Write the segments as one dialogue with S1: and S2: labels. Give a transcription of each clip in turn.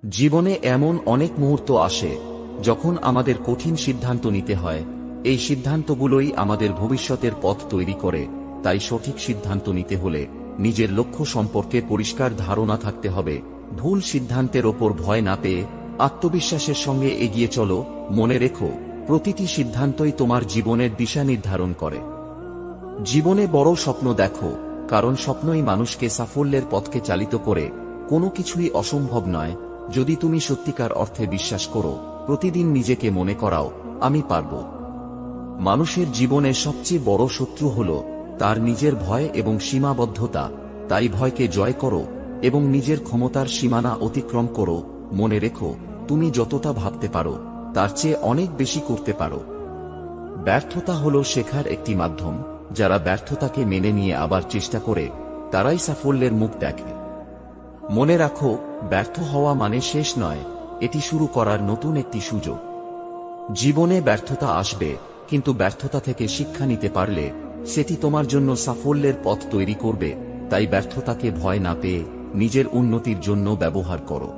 S1: জীবনে এমন অনেক মুহূর্ত আসে যখন আমাদের কঠিন সিদ্ধান্ত নিতে হয়। এই সিদ্ধান্তগুলোই আমাদের ভবিষ্যতের পথ তৈরি করে। তাই সঠিক সিদ্ধান্ত নিতে হলে নিজের লক্ষ্য সম্পর্কে পরিষ্কার ধারণা থাকতে হবে। ভুল সিদ্ধান্তের ওপর ভয় না পেয়ে আত্মবিশ্বাসের সঙ্গে এগিয়ে চলো। মনে রেখো, প্রতিটি সিদ্ধান্তই তোমার জীবনের দিশা নির্ধারণ করে। জীবনে বড় স্বপ্ন দেখো, কারণ স্বপ্নই মানুষকে সাফল্যের পথকে চালিত করে। কোনো কিছুই অসম্ভব নয় যদি তুমি সত্যিকার অর্থে বিশ্বাস করো। প্রতিদিন নিজেকে মনে করাও, আমি পারব। মানুষের জীবনে সবচেয়ে বড় শত্রু হল তার নিজের ভয় এবং সীমাবদ্ধতা। তাই ভয়কে জয় করো এবং নিজের ক্ষমতার সীমানা অতিক্রম করো। মনে রেখো, তুমি যতটা ভাবতে পারো তার চেয়ে অনেক বেশি করতে পারো। ব্যর্থতা হল শেখার একটি মাধ্যম। যারা ব্যর্থতাকে মেনে নিয়ে আবার চেষ্টা করে তারাই সাফল্যের মুখ দেখে। মনে রাখো, ব্যর্থ হওয়া মানে শেষ নয়, এটি শুরু করার নতুন একটি সুযোগ। জীবনে ব্যর্থতা আসবে, কিন্তু ব্যর্থতা থেকে শিক্ষা নিতে পারলে সেটি তোমার জন্য সাফল্যের পথ তৈরি করবে। তাই ব্যর্থতাকে ভয় না পেয়ে নিজের উন্নতির জন্য ব্যবহার করো।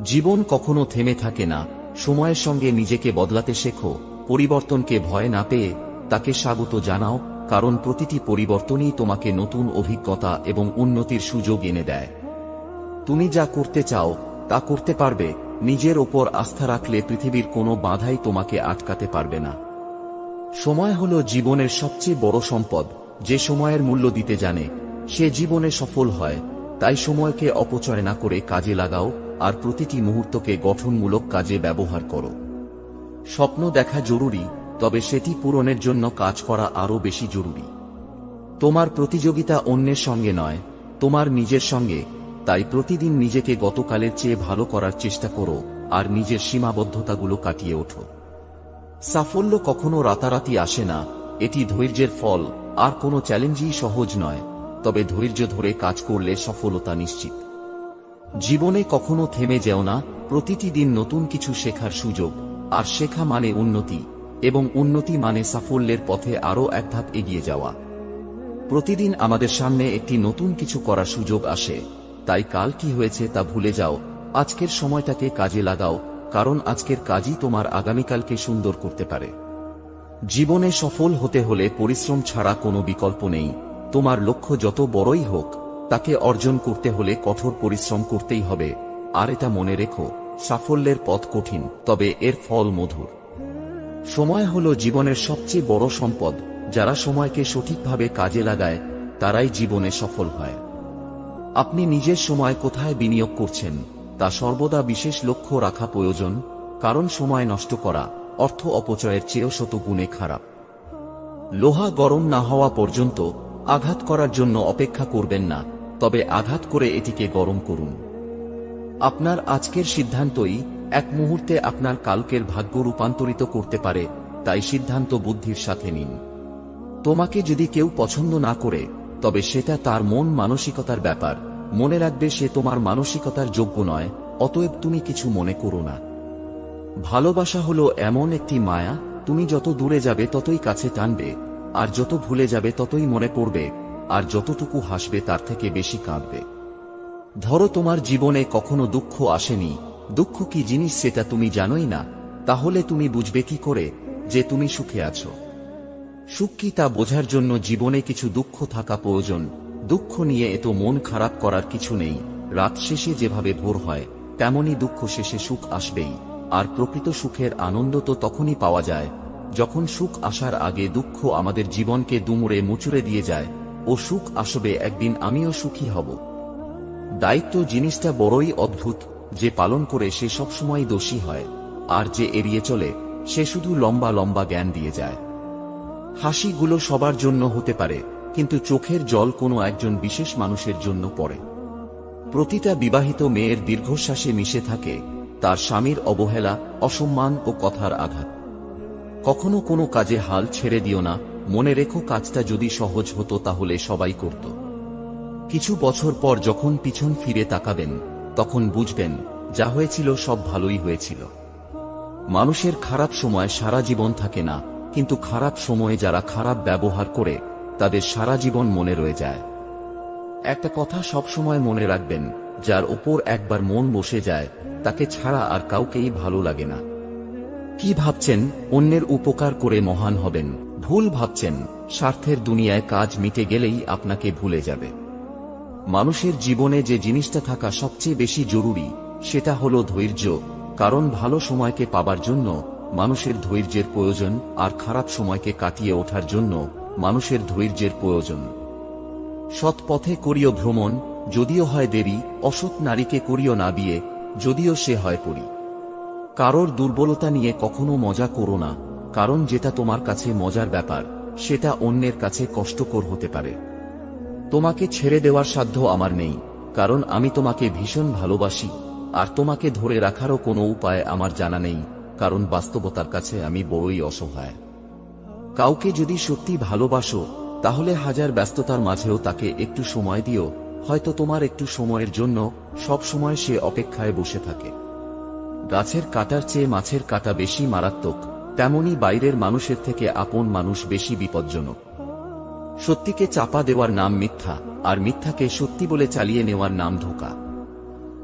S1: জীবন কখনো থেমে থাকে না। সময়ের সঙ্গে নিজেকে বদলাতে শেখো। পরিবর্তনকে ভয় না পেয়ে তাকে স্বাগত জানাও, কারণ প্রতিটি পরিবর্তনই তোমাকে নতুন অভিজ্ঞতা এবং উন্নতির সুযোগ এনে দেয়। তুমি যা করতে চাও তা করতে পারবে। নিজের ওপর আস্থা রাখলে পৃথিবীর কোনো বাধাই তোমাকে আটকাতে পারবে না। সময় হল জীবনের সবচেয়ে বড় সম্পদ। যে সময়ের মূল্য দিতে জানে সে জীবনে সফল হয়। তাই সময়কে অপচয় না করে কাজে লাগাও, আর প্রতিটি মুহূর্তকে গঠনমূলক কাজে ব্যবহার করো। স্বপ্ন দেখা জরুরি, তবে সেটি পূরণের জন্য কাজ করা আরও বেশি জরুরি। তোমার প্রতিযোগিতা অন্যের সঙ্গে নয়, তোমার নিজের সঙ্গে। তাই প্রতিদিন নিজেকে গতকালের চেয়ে ভালো করার চেষ্টা করো, আর নিজের সীমাবদ্ধতাগুলো কাটিয়ে ওঠো। সাফল্য কখনো রাতারাতি আসে না, এটি ধৈর্যের ফল। আর কোনো চ্যালেঞ্জই সহজ নয়, তবে ধৈর্য ধরে কাজ করলে সফলতা নিশ্চিত। জীবনে কখনো থেমে যেও না। প্রতিটি দিন নতুন কিছু শেখার সুযোগ, আর শেখা মানে উন্নতি, এবং উন্নতি মানে সাফল্যের পথে আরও এক ধাপ এগিয়ে যাওয়া। প্রতিদিন আমাদের সামনে একটি নতুন কিছু করার সুযোগ আসে। তাই কাল কি হয়েছে তা ভুলে যাও, আজকের সময়টাকে কাজে লাগাও, কারণ আজকের কাজই তোমার আগামীকালকে সুন্দর করতে পারে। জীবনে সফল হতে হলে পরিশ্রম ছাড়া কোনো বিকল্প নেই। তোমার লক্ষ্য যত বড়ই হোক, তাকে অর্জন করতে হলে কঠোর পরিশ্রম করতেই হবে। আর এটা মনে রেখো, সাফল্যের পথ কঠিন, তবে এর ফল মধুর। সময় হলো জীবনের সবচেয়ে বড় সম্পদ। যারা সময়কে সঠিকভাবে কাজে লাগায় তারাই জীবনে সফল হয়। আপনি নিজের সময় কোথায় বিনিয়োগ করছেন তা সর্বদা বিশেষ লক্ষ্য রাখা প্রয়োজন, কারণ সময় নষ্ট করা অর্থ অপচয়ের চেয়েও শত গুণে খারাপ। লোহা গরম না হওয়া পর্যন্ত আঘাত করার জন্য অপেক্ষা করবেন না, তবে আঘাত করে এটিকে গরম করুন। আপনার আজকের সিদ্ধান্তই এক মুহূর্তে আপনার কালকের ভাগ্য রূপান্তরিত করতে পারে। তাই সিদ্ধান্ত বুদ্ধির সাথে নিন। তোমাকে যদি কেউ পছন্দ না করে, তবে সেটা তার মন মানসিকতার ব্যাপার। মনে রাখবে, সে তোমার মানসিকতার যোগ্য নয়, অতএব তুমি কিছু মনে করো না। ভালোবাসা হলো এমন একটি মায়া, তুমি যত দূরে যাবে ততই কাছে টানবে, আর যত ভুলে যাবে ততই মনে পড়বে, আর যতটুকু হাসবে তার থেকে বেশি কাঁদবে। ধরো তোমার জীবনে কখনো দুঃখ আসেনি, দুঃখ কি জিনিস সেটা তুমি জানোই না, তাহলে তুমি বুঝবে কি করে যে তুমি সুখে আছো? সুখ কি তা বোঝার জন্য জীবনে কিছু দুঃখ থাকা প্রয়োজন। দুঃখ নিয়ে এত মন খারাপ করার কিছু নেই। রাত শেষে যেভাবে ভোর হয়, তেমনি দুঃখ শেষে সুখ আসবেই। আর প্রকৃত সুখের আনন্দ তো তখনই পাওয়া যায় যখন সুখ আসার আগে দুঃখ আমাদের জীবনকে দুমড়ে মুচড়ে দিয়ে যায়। ও সুখ আসবে একদিন, আমিও সুখী হব। দায়িত্ব জিনিসটা বড়ই অদ্ভুত। যে পালন করে সে সবসময় দোষী হয়, আর যে এড়িয়ে চলে সে শুধু লম্বা লম্বা জ্ঞান দিয়ে যায়। হাসিগুলো সবার জন্য হতে পারে, কিন্তু চোখের জল কোনো একজন বিশেষ মানুষের জন্য পড়ে। প্রতিটা বিবাহিত মেয়ের দীর্ঘশ্বাসে মিশে থাকে তার স্বামীর অবহেলা, অসম্মান ও কথার আঘাত। কখনো কোনো কাজে হাল ছেড়ে দিও না। মনে রেখো, কাজটা যদি সহজ হতো তাহলে সবাই করত। কিছু বছর পর যখন পিছন ফিরে তাকাবেন, তখন বুঝবেন যা হয়েছিল সব ভালোই হয়েছিল। মানুষের খারাপ সময় সারা জীবন থাকে না, কিন্তু খারাপ সময়ে যারা খারাপ ব্যবহার করে তাদের সারা জীবন মনে রয়ে যায়। একটা কথা সবসময় মনে রাখবেন, যার ওপর একবার মন বসে যায় তাকে ছাড়া আর কাউকেই ভালো লাগে না। কি ভাবছেন অন্যের উপকার করে মহান হবেন? ভুল ভাবছেন। স্বার্থের দুনিয়ায় কাজ মিটে গেলেই আপনাকে ভুলে যাবে। মানুষের জীবনে যে জিনিসটা থাকা সবচেয়ে বেশি জরুরি সেটা হলো ধৈর্য, কারণ ভালো সময়কে পাবার জন্য মানুষের ধৈর্যের প্রয়োজন, আর খারাপ সময়কে কাটিয়ে ওঠার জন্য মানুষের ধৈর্যের প্রয়োজন। সৎ পথে করিও ভ্রমণ, যদিও হয় দেরি। অসৎ নারীকে করিও না বিয়ে, যদিও সে হয় পরী। কারোর দুর্বলতা নিয়ে কখনো মজা করো না, কারণ যেটা তোমার কাছে মজার ব্যাপার সেটা অন্যের কাছে কষ্টকর হতে পারে। তোমাকে ছেড়ে দেওয়ার সাধ্য আমার নেই, কারণ আমি তোমাকে ভীষণ ভালোবাসি, আর তোমাকে ধরে রাখারও কোনো উপায় আমার জানা নেই, কারণ বাস্তবতার কাছে আমি বড়ই অসহায়। কাউকে যদি সত্যি ভালোবাসো তাহলে হাজার ব্যস্ততার মাঝেও তাকে একটু সময় দিও। হয়তো তোমার একটু সময়ের জন্য সব সময় সে অপেক্ষায় বসে থাকে। গাছের কাঁটার চেয়ে মাছের কাঁটা বেশি মারাত্মক, তেমনি বাইরের মানুষের থেকে আপন মানুষ বেশি বিপজ্জনক। সত্যিকে চাপা দেওয়ার নাম মিথ্যা, আর মিথ্যাকে সত্যি বলে চালিয়ে নেওয়ার নাম ধোঁকা।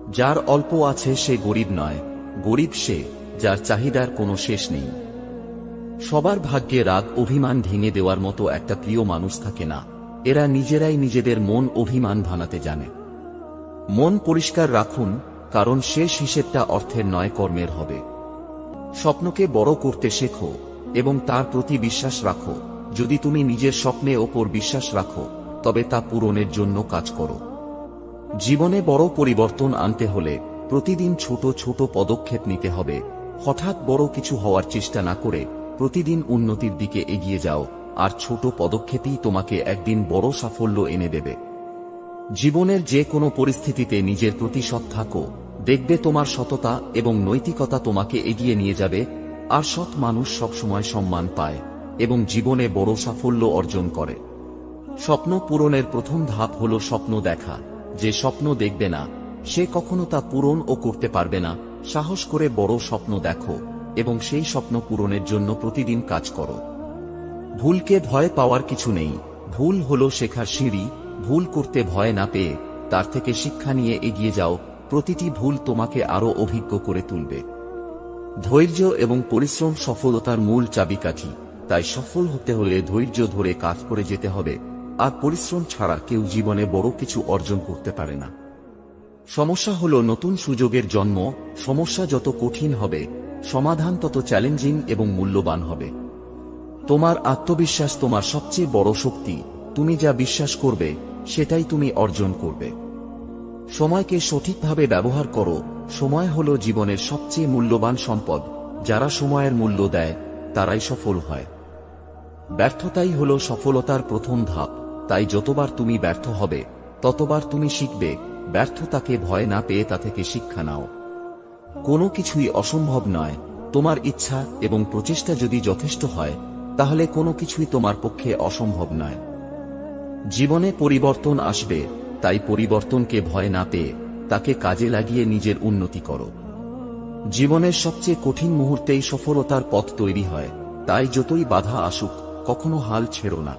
S1: যার অল্প আছে সে গরিব নয়, গরিব সে যার চাহিদার কোনো শেষ নেই। সবার ভাগ্যে রাগ অভিমান ভেঙে দেওয়ার মতো একটা প্রিয় মানুষ থাকে না, এরা নিজেরাই নিজেদের মন অভিমান ভাঙাতে জানে। মন পরিষ্কার রাখুন, কারণ শেষ হিসেবটা অর্থের নয় কর্মের হবে। স্বপ্নকে বড় করতে শেখো এবং তার প্রতি বিশ্বাস রাখো। যদি তুমি নিজের স্বপ্নের ওপর বিশ্বাস রাখো তবে তা পূরণের জন্য কাজ করো। জীবনে বড় পরিবর্তন আনতে হলে প্রতিদিন ছোট ছোট পদক্ষেপ নিতে হবে। হঠাৎ বড় কিছু হওয়ার চেষ্টা না করে প্রতিদিন উন্নতির দিকে এগিয়ে যাও, আর ছোট পদক্ষেপই তোমাকে একদিন বড় সাফল্য এনে দেবে। জীবনের যে কোনো পরিস্থিতিতে নিজের প্রতি সৎ থাকো, দেখবে তোমার সততা এবং নৈতিকতা তোমাকে এগিয়ে নিয়ে যাবে। আর সৎ মানুষ সবসময় সম্মান পায় এবং জীবনে বড় সাফল্য অর্জন করে। স্বপ্ন পূরণের প্রথম ধাপ হলো স্বপ্ন দেখা। যে স্বপ্ন দেখবে না সে কখনো তা পূরণ ও করতে পারবে না। সাহস করে বড় স্বপ্ন দেখো এবং সেই স্বপ্ন পূরণের জন্য প্রতিদিন কাজ করো। ভুলকে ভয় পাওয়ার কিছু নেই, ভুল হলো শেখার সিঁড়ি। ভুল করতে ভয় না পেয়ে তার থেকে শিক্ষা নিয়ে এগিয়ে যাও। প্রতিটি ভুল তোমাকে আরো অভিজ্ঞ করে তুলবে। ধৈর্য এবং পরিশ্রম সফলতার মূল চাবিকাঠি। তাই সফল হতে হলে ধৈর্য ধরে কাজ করে যেতে হবে, আর পরিশ্রম ছাড়া কেউ জীবনে বড় কিছু অর্জন করতে পারে না। সমস্যা হলো নতুন সুযোগের জন্ম। সমস্যা যত কঠিন হবে সমাধান তত চ্যালেঞ্জিং এবং মূল্যবান হবে। তোমার আত্মবিশ্বাস তোমার সবচেয়ে বড় শক্তি। তুমি যা বিশ্বাস করবে সেটাই তুমি অর্জন করবে। সময়কে সঠিকভাবে ব্যবহার করো। সময় হলো জীবনের সবচেয়ে মূল্যবান সম্পদ। যারা সময়ের মূল্য দেয় তারাই সফল হয়। ব্যর্থতাই হলো সফলতার প্রথম ধাপ। তাই যতবার তুমি ব্যর্থ হবে ততবার তুমি শিখবে। ব্যর্থতাকে ভয় না পেয়ে তা থেকে শিক্ষা নাও। কোনো কিছুই অসম্ভব নয়। তোমার ইচ্ছা এবং প্রচেষ্টা যদি যথেষ্ট হয় তাহলে কোনো কিছুই তোমার পক্ষে অসম্ভব নয়। জীবনে পরিবর্তন আসবে, তাই পরিবর্তনকে ভয় না পেয়ে তাকে কাজে লাগিয়ে নিজের উন্নতি করো। জীবনের সবচেয়ে কঠিন মুহূর্তেই সফলতার পথ তৈরি হয়। তাই যতই বাধা আসুক কখনো হাল ছেড়ো না।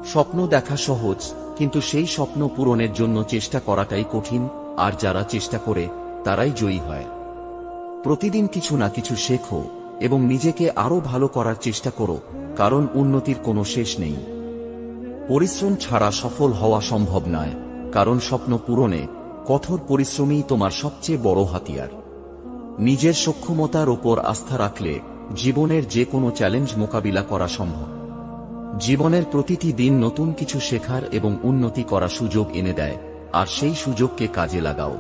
S1: স্বপ্ন দেখা সহজ, কিন্তু সেই স্বপ্ন পূরণের জন্য চেষ্টা করাটাই কঠিন। আর যারা চেষ্টা করে তারাই জয়ী হয়। প্রতিদিন কিছু না কিছু শেখো এবং নিজেকে আরো ভালো করার চেষ্টা করো, কারণ উন্নতির কোনো শেষ নেই। পরিশ্রম ছাড়া সফল হওয়া সম্ভব নয়, কারণ স্বপ্ন পূরণে কঠোর পরিশ্রমই তোমার সবচেয়ে বড় হাতিয়ার। নিজের সক্ষমতার ওপর আস্থা রাখলে জীবনের যে কোনো চ্যালেঞ্জ মোকাবিলা করা সম্ভব। জীবনের প্রতিটি দিন নতুন কিছু শেখার এবং উন্নতি করার সুযোগ এনে দেয়, আর সেই সুযোগকে কাজে লাগাও।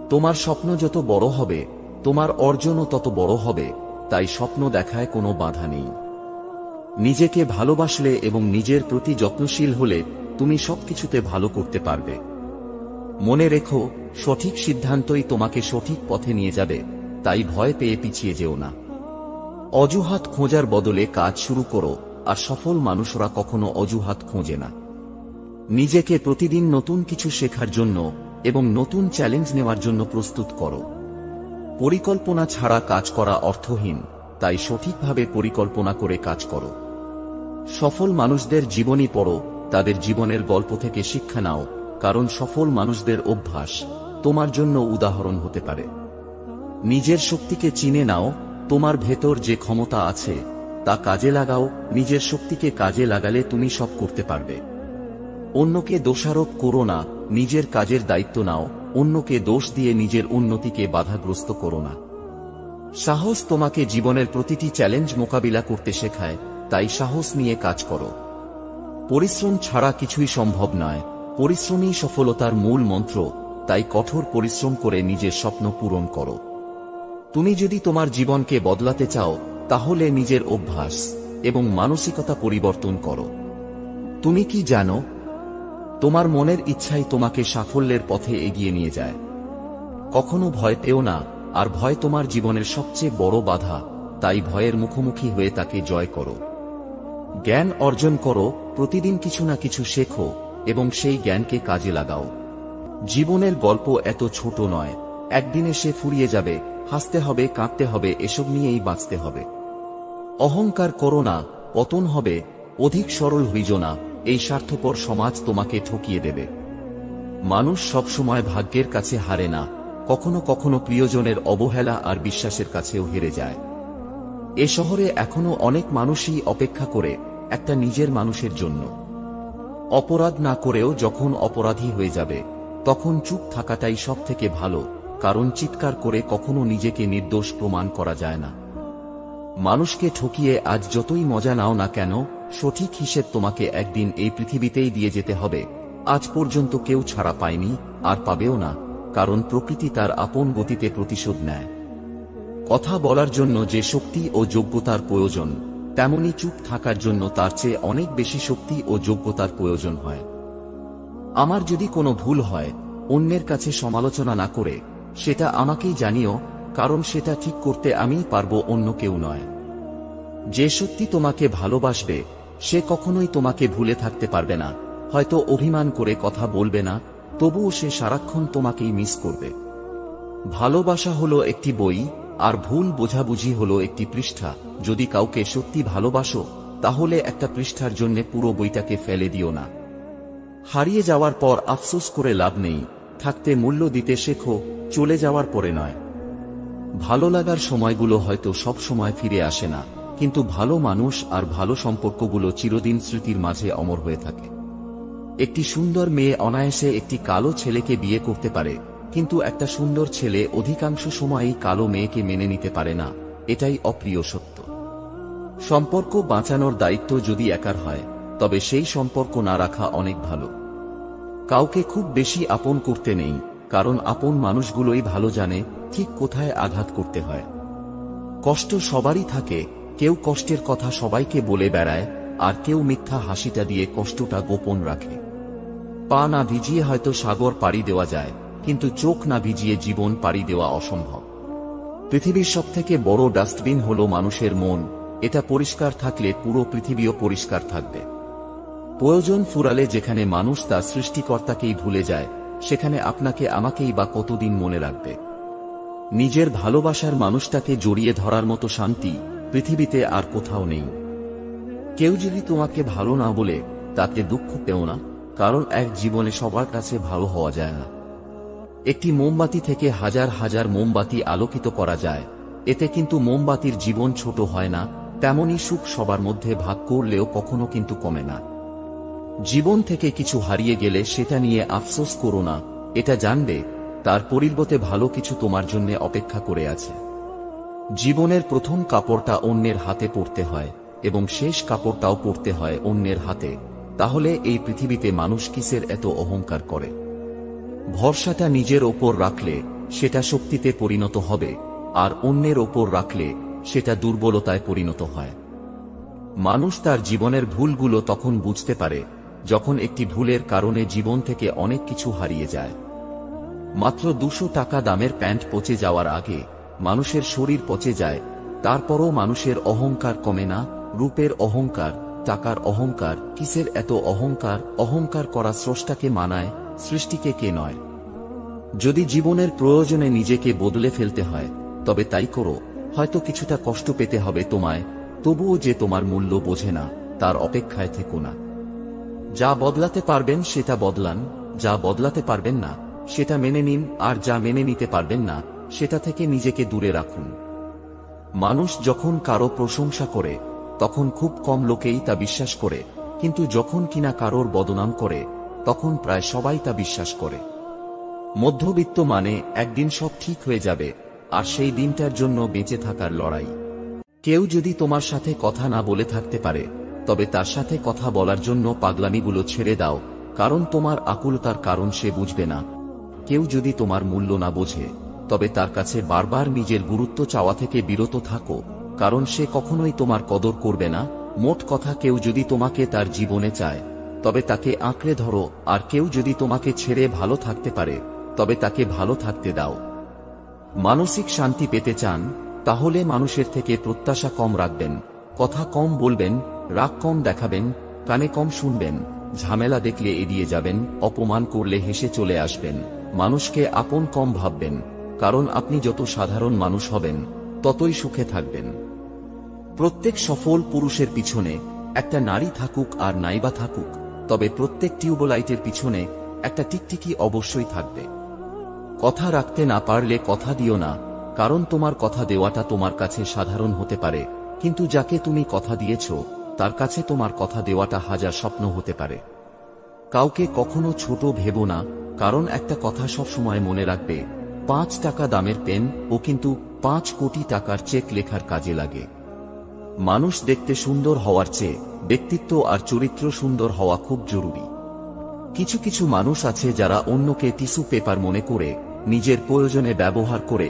S1: তোমার স্বপ্ন যত বড় হবে তোমার অর্জনও তত বড় হবে। তাই স্বপ্ন দেখায় কোনো বাধা নেই। নিজেকে ভালোবাসলে এবং নিজের প্রতি যত্নশীল হলে তুমি সবকিছুতে ভালো করতে পারবে। মনে রেখো, সঠিক সিদ্ধান্তই তোমাকে সঠিক পথে নিয়ে যাবে। তাই ভয় পেয়ে পিছিয়ে যেও না। অজুহাত খোঁজার বদলে কাজ শুরু করো, আর সফল মানুষরা কখনো অজুহাত খোঁজে না। নিজেকে প্রতিদিন নতুন কিছু শেখার জন্য এবং নতুন চ্যালেঞ্জ নেওয়ার জন্য প্রস্তুত করো। পরিকল্পনা ছাড়া কাজ করা অর্থহীন, তাই সঠিকভাবে পরিকল্পনা করে কাজ করো। সফল মানুষদের জীবনী পড়ো, তাদের জীবনের গল্প থেকে শিক্ষা নাও, কারণ সফল মানুষদের অভ্যাস তোমার জন্য উদাহরণ হতে পারে। নিজের শক্তিকে চিনে নাও, তোমার ভেতর যে ক্ষমতা আছে তা কাজে লাগাও। নিজের শক্তিকে কাজে লাগালে তুমি সব করতে পারবে। অন্যকে দোষারোপ করো না, নিজের কাজের দায়িত্ব নাও। অন্যকে দোষ দিয়ে নিজের উন্নতিকে বাধাগ্রস্ত করো না। সাহস তোমাকে জীবনের প্রতিটি চ্যালেঞ্জ মোকাবিলা করতে শেখায়, তাই সাহস নিয়ে কাজ করো। পরিশ্রম ছাড়া কিছুই সম্ভব নয়, পরিশ্রমই সফলতার মূল মন্ত্র। তাই কঠোর পরিশ্রম করে নিজের স্বপ্ন পূরণ করো। তুমি যদি তোমার জীবনকে বদলাতে চাও তাহলে নিজের অভ্যাস এবং মানসিকতা পরিবর্তন করো। তুমি কি জানো, তোমার মনের ইচ্ছাই তোমাকে সাফল্যের পথে এগিয়ে নিয়ে যায়। কখনো ভয় পেও না, আর ভয় তোমার জীবনের সবচেয়ে বড় বাধা। তাই ভয়ের মুখোমুখি হয়ে তাকে জয় করো। জ্ঞান অর্জন করো, প্রতিদিন কিছু না কিছু শেখো এবং সেই জ্ঞানকে কাজে লাগাও। জীবনের গল্প এত ছোট নয়, একদিনে সে ফুরিয়ে যাবে। হাসতে হবে, কাঁদতে হবে, এসব নিয়েই বাঁচতে হবে। অহংকার করো না, পতন হবে। অধিক সরল হইজ না, এই স্বার্থপর সমাজ তোমাকে ঠকিয়ে দেবে। মানুষ সবসময় ভাগ্যের কাছে হারে না, কখনো কখনো প্রিয়জনের অবহেলা আর বিশ্বাসের কাছেও হেরে যায়। এ শহরে এখনো অনেক মানুষই অপেক্ষা করে একটা নিজের মানুষের জন্য। অপরাধ না করেও যখন অপরাধী হয়ে যাবে তখন চুপ থাকাটাই সবথেকে ভালো, কারণ চিৎকার করে কখনো নিজেকে নির্দোষ প্রমাণ করা যায় না। মানুষকে ঠকিয়ে আজ যতই মজা নাও না কেন, সঠিক হিসেব তোমাকে একদিন এই পৃথিবীতেই দিয়ে যেতে হবে। আজ পর্যন্ত কেউ ছাড়া পায়নি, আর পাবেও না, কারণ প্রকৃতি তার আপন গতিতে প্রতিশোধ নেয়। কথা বলার জন্য যে শক্তি ও যোগ্যতার প্রয়োজন, তেমনি চুপ থাকার জন্য তার চেয়ে অনেক বেশি শক্তি ও যোগ্যতার প্রয়োজন হয়। আমার যদি কোনো ভুল হয়, অন্যের কাছে সমালোচনা না করে সেটা আমাকেই জানিও, কারণ সেটা ঠিক করতে আমিই পারবো, অন্য কেউ নয়। যে সত্যি তোমাকে ভালোবাসবে সে কখনোই তোমাকে ভুলে থাকতে পারবে না। হয়তো অভিমান করে কথা বলবে না, তবুও সে সারাক্ষণ তোমাকেই মিস করবে। ভালোবাসা হলো একটি বই, আর ভুল বোঝাবুঝি হলো একটি পৃষ্ঠা। যদি কাউকে সত্যি ভালোবাসো তাহলে একটা পৃষ্ঠার জন্য পুরো বইটাকে ফেলে দিও না। হারিয়ে যাওয়ার পর আফসোস করে লাভ নেই, থাকতে মূল্য দিতে শেখো, চলে যাওয়ার পরে নয়। ভালো লাগার সময়গুলো হয়তো সব সময় ফিরে আসে না, কিন্তু ভালো মানুষ আর ভালো সম্পর্কগুলো চিরদিন স্মৃতির মাঝে অমর হয়ে থাকে। একটি সুন্দর মেয়ে অনায়াসে একটি কালো ছেলেকে বিয়ে করতে পারে, কিন্তু একটা সুন্দর ছেলে অধিকাংশ সময়ই কালো মেয়েকে মেনে নিতে পারে না। এটাই অপ্রিয় সত্য। সম্পর্ক বাঁচানোর দায়িত্ব যদি একার হয় তবে সেই সম্পর্ক না রাখা অনেক ভালো। কাউকে খুব বেশি আপন করতে নেই, কারণ আপন মানুষগুলোই ভালো জানে ঠিক কোথায় আঘাত করতে হয়। কষ্ট সবারই থাকে, কেউ কষ্টের কথা সবাইকে বলে বেড়ায়, আর কেউ মিথ্যা হাসিটা দিয়ে কষ্টটা গোপন রাখে। পা না ভিজিয়ে হয়তো সাগর পাড়ি দেওয়া যায়, কিন্তু চোখ না ভিজিয়ে জীবন পাড়ি দেওয়া অসম্ভব। পৃথিবীর সবথেকে বড় ডাস্টবিন হলো মানুষের মন। এটা পরিষ্কার থাকলে পুরো পৃথিবীও পরিষ্কার থাকবে। প্রয়োজন ফুরালে যেখানে মানুষ তার সৃষ্টিকর্তাকেই ভুলে যায়, সেখানে আপনাকে আমাকেই বা কতদিন মনে রাখবে। নিজের ভালোবাসার মানুষটাকে জড়িয়ে ধরার মতো শান্তি পৃথিবীতে আর কোথাও নেই। কেউ যদি তোমাকে ভালো না বলে তাতে দুঃখ পেও না, কারণ এক জীবনে সবার কাছে ভালো হওয়া যায় না। একটি মোমবাতি থেকে হাজার হাজার মোমবাতি আলোকিত করা যায়, এতে কিন্তু মোমবাতির জীবন ছোট হয় না। তেমনি সুখ সবার মধ্যে ভাগ করলেও কখনো কিন্তু কমে না। জীবন থেকে কিছু হারিয়ে গেলে সেটা নিয়ে আফসোস করো না, এটা জানবে তার পরিবর্তে ভালো কিছু তোমার জন্য অপেক্ষা করে আছে। জীবনের প্রথম কাপড়টা অন্যের হাতে পরতে হয় এবং শেষ কাপড়টাও পরতে হয় অন্যের হাতে। তাহলে এই পৃথিবীতে মানুষ কিসের এত অহংকার করে? ভরসাটা নিজের ওপর রাখলে সেটা শক্তিতে পরিণত হবে, আর অন্যের ওপর রাখলে সেটা দুর্বলতায় পরিণত হয়। মানুষ তার জীবনের ভুলগুলো তখন বুঝতে পারে যখন একটি ভুলের কারণে জীবন থেকে অনেক কিছু হারিয়ে যায়। মাত্র 200 টাকা দামের প্যান্ট পচে যাওয়ার আগে মানুষের শরীর পচে যায়, তারপরও মানুষের অহংকার কমে না। রূপের অহংকার, টাকার অহংকার, কিসের এত অহংকার? অহংকার করা স্রষ্টাকে মানায়, সৃষ্টিকে কে নয়। যদি জীবনের প্রয়োজনে নিজেকে বদলে ফেলতে হয় তবে তাই করো। হয়তো কিছুটা কষ্ট পেতে হবে তোমায়, তবুও যে তোমার মূল্য বোঝে না তার অপেক্ষায় থেকো না। যা বদলাতে পারবেন সেটা বদলান। যা বদলাতে পারবেন না সেটা মেনে নিন, আর যা মেনে নিতে পারবেন না সেটা থেকে নিজেকে দূরে রাখুন। মানুষ যখন কারো প্রশংসা করে তখন খুব কম লোকেই তা বিশ্বাস করে, কিন্তু যখন কিনা কারোর বদনাম করে তখন প্রায় সবাই তা বিশ্বাস করে। মধ্যবিত্ত মানে একদিন সব ঠিক হয়ে যাবে, আর সেই দিনটার জন্য বেঁচে থাকার লড়াই। কেউ যদি তোমার সাথে কথা না বলে থাকতে পারে তবে তার সাথে কথা বলার জন্য পাগলামিগুলো ছেড়ে দাও, কারণ তোমার আকুলতার কারণ সে বুঝবে না। কেউ যদি তোমার মূল্য না বোঝে তবে তার কাছে বারবার নিজের গুরুত্ব চাওয়া থেকে বিরত থাকো, কারণ সে কখনোই তোমার কদর করবে না। মোট কথা, কেউ যদি তোমাকে তার জীবনে চায় তবে তাকে আঁকড়ে ধরো, আর কেউ যদি তোমাকে ছেড়ে ভালো থাকতে পারে তবে তাকে ভালো থাকতে দাও। মানসিক শান্তি পেতে চান তাহলে মানুষের থেকে প্রত্যাশা কম রাখবেন, কথা কম বলবেন, রাগ কম দেখাবেন, কানে কম শুনবেন, ঝামেলা দেখলে এড়িয়ে যাবেন, অপমান করলে হেসে চলে আসবেন, মানুষকে আপন কম ভাববেন, কারণ আপনি যত সাধারণ মানুষ হবেন ততই সুখে থাকবেন। প্রত্যেক সফল পুরুষের পিছনে একটা নারী থাকুক আর নাইবা থাকুক, তবে প্রত্যেক টিউবলাইটের পিছনে একটা টিকটিকি অবশ্যই থাকবে। কথা রাখতে না পারলে কথা দিও না, কারণ তোমার কথা দেওয়াটা তোমার কাছে সাধারণ হতে পারে, কিন্তু যাকে তুমি কথা দিয়েছ তার কাছে তোমার কথা দেওয়াটা হাজার স্বপ্ন হতে পারে। কাউকে কখনো ছোট ভেবো না, কারণ একটা কথা সবসময় মনে রাখবে, 5 টাকা দামের পেন ও কিন্তু 5 কোটি টাকার চেক লেখার কাজে লাগে। মানুষ দেখতে সুন্দর হওয়ার চেয়ে ব্যক্তিত্ব আর চরিত্র সুন্দর হওয়া খুব জরুরি। কিছু কিছু মানুষ আছে যারা অন্যকে টিস্যু পেপার মনে করে নিজের প্রয়োজনে ব্যবহার করে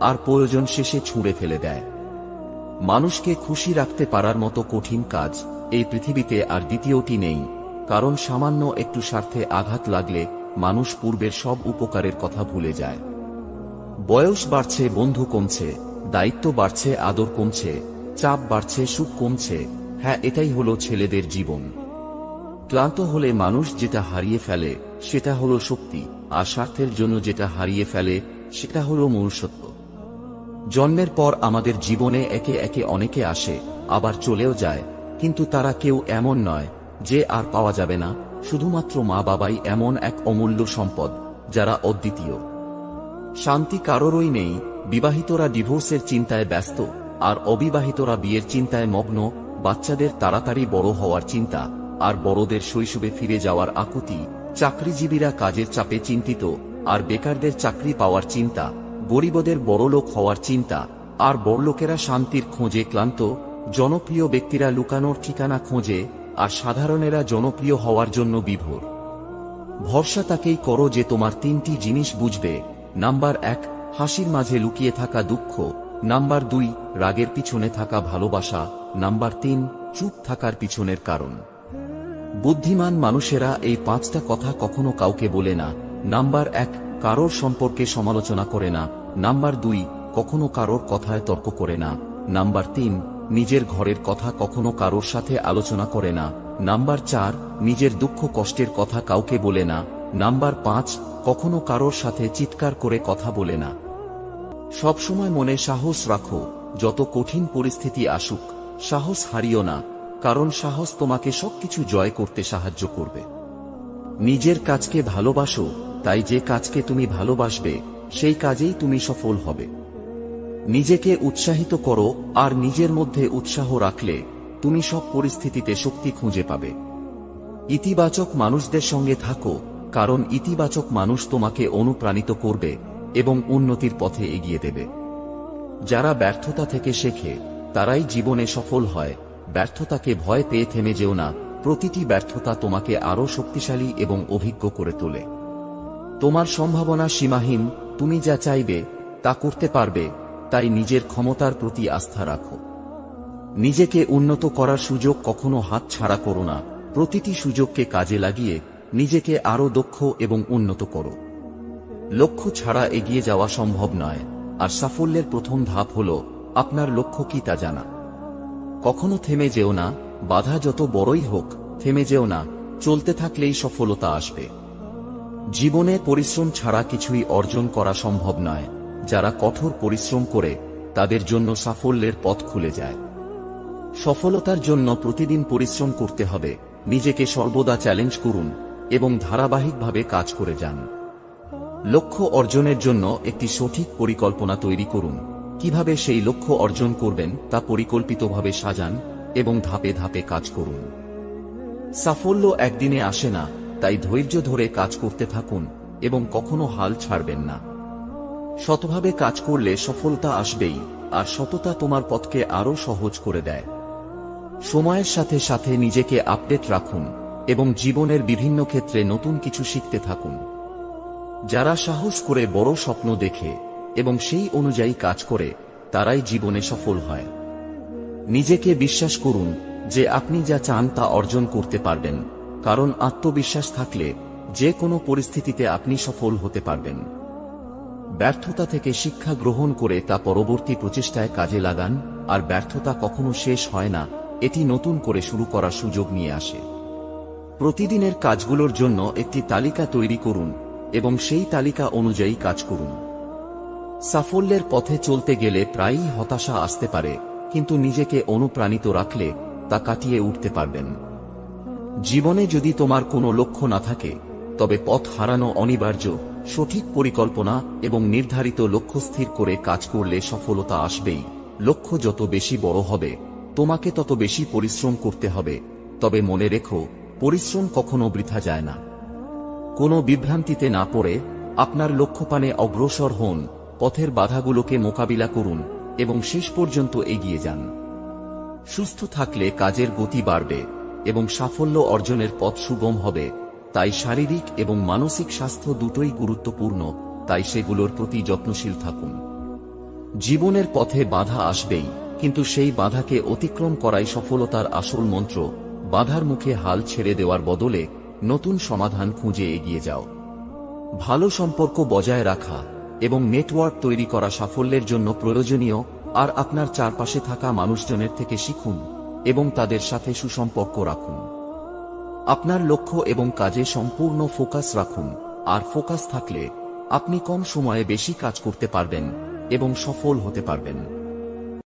S1: আর প্রয়োজন শেষে ছুঁড়ে ফেলে দেয়। মানুষকে খুশি রাখতে পারার মতো কঠিন কাজ এই পৃথিবীতে আর দ্বিতীয়টি নেই, কারণ সামান্য একটু স্বার্থে আঘাত লাগলে মানুষ পূর্বের সব উপকারের কথা ভুলে যায়। বয়স বাড়ছে, বন্ধু কমছে, দায়িত্ব বাড়ছে, আদর কমছে, চাপ বাড়ছে, সুখ কমছে। হ্যাঁ, এটাই হলো ছেলেদের জীবন। ক্লান্ত হলে মানুষ যেটা হারিয়ে ফেলে সেটা হলো শক্তি, আর স্বার্থের জন্য যেটা হারিয়ে ফেলে সেটা হলো মনুষ্যত্ব। জন্মের পর আমাদের জীবনে একে একে অনেকে আসে, আবার চলেও যায়, কিন্তু তারা কেউ এমন নয় যে আর পাওয়া যাবে না। শুধুমাত্র মা বাবাই এমন এক অমূল্য সম্পদ যারা অদ্বিতীয়। শান্তি কারোরই নেই। বিবাহিতরা ডিভোর্সের চিন্তায় ব্যস্ত, আর অবিবাহিতরা বিয়ের চিন্তায় মগ্ন। বাচ্চাদের তাড়াতাড়ি বড় হওয়ার চিন্তা, আর বড়দের শৈশবে ফিরে যাওয়ার আকুতি। চাকরিজীবীরা কাজের চাপে চিন্তিত, আর বেকারদের চাকরি পাওয়ার চিন্তা। গরিবদের বড়লোক হওয়ার চিন্তা, আর বড়লোকেরা শান্তির খোঁজে ক্লান্ত। জনপ্রিয় ব্যক্তিরা লুকানোর ঠিকানা খোঁজে, আর সাধারণেরা জনপ্রিয় হওয়ার জন্য বিভোর। ভরসা তাকেই করো যে তোমার 3টি জিনিস বুঝবে। নাম্বার 1, হাসির মাঝে লুকিয়ে থাকা দুঃখ। নাম্বার 2, রাগের পিছনে থাকা ভালোবাসা। নাম্বার 3, চুপ থাকার পিছনের কারণ। বুদ্ধিমান মানুষেরা এই 5টা কথা কখনো কাউকে বলে না। নাম্বার 1, কারোর সম্পর্কে সমালোচনা করে না। নাম্বার 2, কখনো কারোর কথায় তর্ক করে না। নাম্বার 3, নিজের ঘরের কথা কখনো কারোর সাথে আলোচনা করে না। নাম্বার 4, নিজের দুঃখ কষ্টের কথা কাউকে বলে না। নাম্বার 5, কখনো কারোর সাথে চিৎকার করে কথা বলে না। সবসময় মনে সাহস রাখো, যত কঠিন পরিস্থিতি আসুক সাহস হারিও না, কারণ সাহস তোমাকে সবকিছু জয় করতে সাহায্য করবে। নিজের কাজকে ভালোবাসো, তাই যে কাজকে তুমি ভালোবাসবে সেই কাজেই তুমি সফল হবে। নিজেকে উৎসাহিত করো, আর নিজের মধ্যে উৎসাহ রাখলে তুমি সব পরিস্থিতিতে শক্তি খুঁজে পাবে। ইতিবাচক মানুষদের সঙ্গে থাকো, কারণ ইতিবাচক মানুষ তোমাকে অনুপ্রাণিত করবে এবং উন্নতির পথে এগিয়ে দেবে। যারা ব্যর্থতা থেকে শেখে তারাই জীবনে সফল হয়। ব্যর্থতাকে ভয় পেয়ে থেমে যেও না, প্রতিটি ব্যর্থতা তোমাকে আরো শক্তিশালী এবং অভিজ্ঞ করে তোলে। তোমার সম্ভাবনা সীমাহীন, তুমি যা চাইবে তা করতে পারবে, তাই নিজের ক্ষমতার প্রতি আস্থা রাখো। নিজেকে উন্নত করার সুযোগ কখনো হাত ছাড়া করো না, প্রতিটি সুযোগকে কাজে লাগিয়ে নিজেকে আরো দক্ষ এবং উন্নত করো। লক্ষ্য ছাড়া এগিয়ে যাওয়া সম্ভব নয়, আর সাফল্যের প্রথম ধাপ হল আপনার লক্ষ্য কি তা জানা। কখনো থেমে যেও না, বাধা যত বড়ই হোক থেমে যেও না, চলতে থাকলেই সফলতা আসবে। জীবনে পরিশ্রম ছাড়া কিছুই অর্জন করা সম্ভব নয়। যারা কঠোর পরিশ্রম করে তাদের জন্য সাফল্যের পথ খুলে যায়। সফলতার জন্য প্রতিদিন পরিশ্রম করতে হবে। নিজেকে সর্বদা চ্যালেঞ্জ করুন, এবং ধারাবাহিকভাবে কাজ করে যান। লক্ষ্য অর্জনের জন্য একটি সঠিক পরিকল্পনা তৈরি করুন। কিভাবে সেই লক্ষ্য অর্জন করবেন তা পরিকল্পিতভাবে সাজান এবং ধাপে ধাপে কাজ করুন। সাফল্য একদিনে আসে না, তাই ধৈর্য ধরে কাজ করতে থাকুন এবং কখনো হাল ছাড়বেন না। সতভাবে কাজ করলে সফলতা আসবেই, আর সততা তোমার পথকে আরো সহজ করে দেয়। সময়ের সাথে সাথে নিজেকে আপডেট রাখুন এবং জীবনের বিভিন্ন ক্ষেত্রে নতুন কিছু শিখতে থাকুন। যারা সাহস করে বড় স্বপ্ন দেখে এবং সেই অনুযায়ী কাজ করে, তারাই জীবনে সফল হয়। নিজেকে বিশ্বাস করুন যে আপনি যা চান তা অর্জন করতে পারবেন, কারণ আত্মবিশ্বাস থাকলে যে কোনো পরিস্থিতিতে আপনি সফল হতে পারবেন। ব্যর্থতা থেকে শিক্ষা গ্রহণ করে তা পরবর্তী প্রচেষ্টায় কাজে লাগান, আর ব্যর্থতা কখনো শেষ হয় না, এটি নতুন করে শুরু করার সুযোগ নিয়ে আসে। প্রতিদিনের কাজগুলোর জন্য একটি তালিকা তৈরি করুন এবং সেই তালিকা অনুযায়ী কাজ করুন। সাফল্যের পথে চলতে গেলে প্রায়ই হতাশা আসতে পারে, কিন্তু নিজেকে অনুপ্রাণিত রাখলে তা কাটিয়ে উঠতে পারবেন। জীবনে যদি তোমার কোনো লক্ষ্য না থাকে, তবে পথ হারানো অনিবার্য। সঠিক পরিকল্পনা এবং নির্ধারিত লক্ষ্য স্থির করে কাজ করলে সফলতা আসবেই। লক্ষ্য যত বেশি বড় হবে, তোমাকে তত বেশি পরিশ্রম করতে হবে। তবে মনে রেখো, পরিশ্রম কখনো বৃথা যায় না। কোনো বিভ্রান্তিতে না পড়ে আপনার লক্ষ্যপানে অগ্রসর হন, পথের বাধাগুলোকে মোকাবিলা করুন এবং শেষ পর্যন্ত এগিয়ে যান। সুস্থ থাকলে কাজের গতি বাড়বে এবং সাফল্য অর্জনের পথ সুগম হবে। তাই শারীরিক এবং মানসিক স্বাস্থ্য দুটোই গুরুত্বপূর্ণ, তাই সেগুলোর প্রতি যত্নশীল থাকুন। জীবনের পথে বাধা আসবেই, কিন্তু সেই বাধাকে অতিক্রম করাই সফলতার আসল মন্ত্র। বাধার মুখে হাল ছেড়ে দেওয়ার বদলে নতুন সমাধান খুঁজে এগিয়ে যাও। ভালো সম্পর্ক বজায় রাখা এবং নেটওয়ার্ক তৈরি করা সাফল্যের জন্য প্রয়োজনীয়, আর আপনার চারপাশে থাকা মানুষজনের থেকে শিখুন এবং তাদের সাথে সুসম্পর্ক রাখুন। আপনার লক্ষ্য এবং কাজে সম্পূর্ণ ফোকাস রাখুন, আর ফোকাস থাকলে আপনি কম সময়ে বেশি কাজ করতে পারবেন এবং সফল হতে পারবেন।